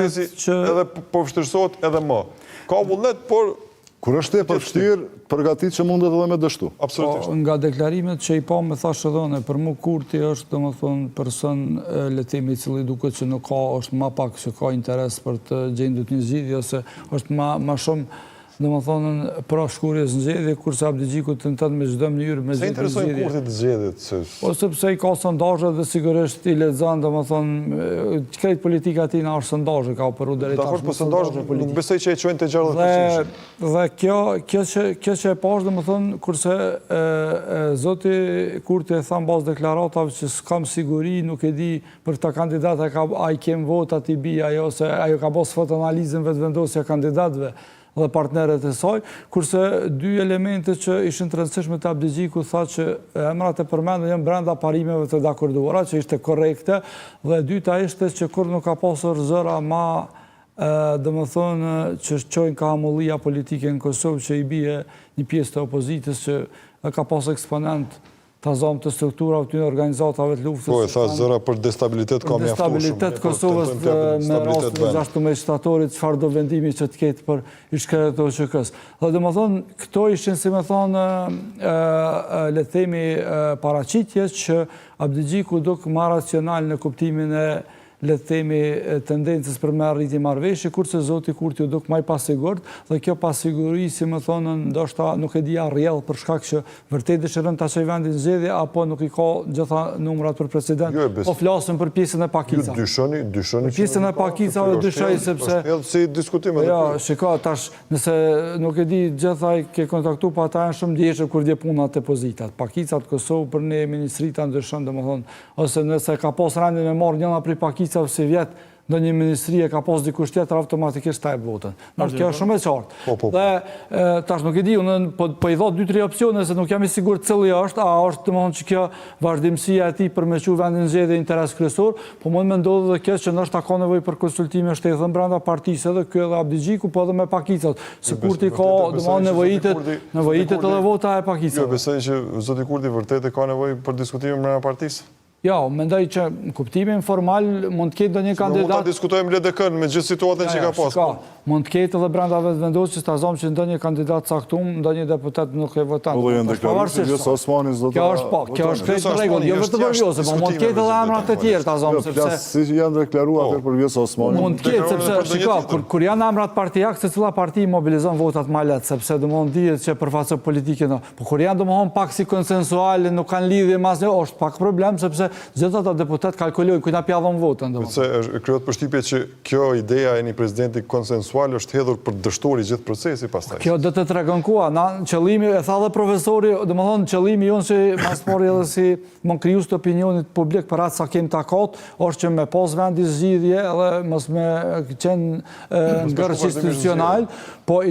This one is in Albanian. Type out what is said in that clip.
edhe po vështirësohet edhe më. Ka vullnet, por... Kur është e përvështirë, përgatit që mundet edhe me dështu. Absolutisht. Nga deklarimet që i pa me thashë dhëne, për mu Kurti është, dhe më thonë, person letimi cili duket që nuk ka, është ma pak që ka interes për të gjendut një zgjidhje, ose është ma shumë, dhe më thonë, pra shkurjes në zgjedhje, kurse Abdi Gjiku të në me çdo mënyrë me se interesojnë Kurti të zgjedhjet? Ose pse i ka sondazhe dhe sigurisht i lexon, dhe më thonë, krejt politika tina është sondazhe, ka për u deri tash. Po sondazhe nuk besoj që e çojnë të gjallë të dhe kjo që e pash, dhe më thonë, kurse zoti Kurti e thamë bazë deklaratave që s'kam siguri, nuk e di për këta kandidat a i kem votat i bi ajo, se ajo ka bos fot analizën vetëvendosja kandidatëve dhe partneret e saj, kurse dy elemente që ishin të rëndësishme të Abdi Gjiku tha që emrat e përmendën janë brenda parimeve të dakorduara, që ishte korrekte, dhe dyta ishte që kur nuk ka pasur zëra ma, dhe më thonë, që qojnë ka hamullia politike në Kosovë, që i bie një pjesë të opozitës që ka pasur eksponent të zonë të strukturave të organizatave të luftës. Po, e tha zëra për destabilitet ka mjaftueshëm. Destabilitet Kosovës me rastin e 16 shtatorit, çfarë do vendimi që të ketë për ishkret të OÇK-s. Dhe dhe më thonë, këto ishin, si me thonë, le të themi paraqitjes që Abdi Gjiku duk ma racional në kuptimin e le të themi tendencës për me arriti marrëveshje, kurse zoti Kurti u duk maj pasigurt, dhe kjo pasiguri, si më thonë, ndoshta nuk e dia rrjedh për shkak që vërtet dëshiron ta çojë vendin në zgjedhje, apo nuk i ka gjitha numrat për president, po flasim për pjesën e pakicave. Ju dyshoni pjesën e pakicave dyshoj sepse edhe si diskutim edhe. Ja, shiko, tash nëse nuk e di gjithaj ke kontaktu pa ata janë shumë ndjeshëm kur dje puna te pozitat. Pakicat Kosovë për ne ministrita ndryshon, domethënë, ose nëse ka pas rendin me marr njëna prej pakicave si vjetë në një ministri e ka pas dikush tjetër, automatikisht ta e votën. Kjo është shumë e qartë. Dhe tash nuk e di, unë po i dha 2-3 opsione, se nuk jam i sigurt cili është, a është domethënë që kjo vazhdimësia e tij për me çu vendin në zgjedhje interes kryesor, po mund më ndodhë edhe kjo që ndoshta ka nevojë për konsultime shtetëdhën brenda partisë, edhe ky edhe Abdi Gjiku, po edhe me pakicat. Sikurti ka domethënë nevojitet edhe vota e pakicave. Jo, besoj që zoti Kurti vërtet e ka nevojë për diskutime brenda partisë. Ja, mendoj që në kuptimin formal mund të ketë ndonjë kandidat. Mund ta diskutojmë LDK-n me gjithë situatën që ka pasur. Mund të ketë edhe brenda vetëvendosjes ta zonë që ndonjë kandidat caktuar, ndonjë deputet nuk e voton. Kjo është po, kjo është krejt rregull, jo vetëm për Vjosa, por mund të ketë edhe emra të tjerë ta zonë sepse si janë deklaruar për Vjosa Osmani. Mund të ketë sepse shiko, kur janë emrat partijak, secila parti mobilizon votat më lehtë, sepse domthon dihet që përfaqëso politike, po kur janë domthon pak si konsensuale, nuk kanë lidhje mas ne, është pak problem sepse gjithë ata deputet kalkulojnë kujt na pjavon votën. Sepse krijohet përshtypje që kjo ideja e një presidenti konsensual është hedhur për dështori gjithë procesi pastaj. Kjo do të tregon kua, na qëllimi e tha dhe profesori, domethënë qëllimi jonë që mas mori edhe si mund krijues të opinionit publik për atë sa kem takat, është që me pas vendi zgjidhje edhe mos me qenë ngërç institucional, po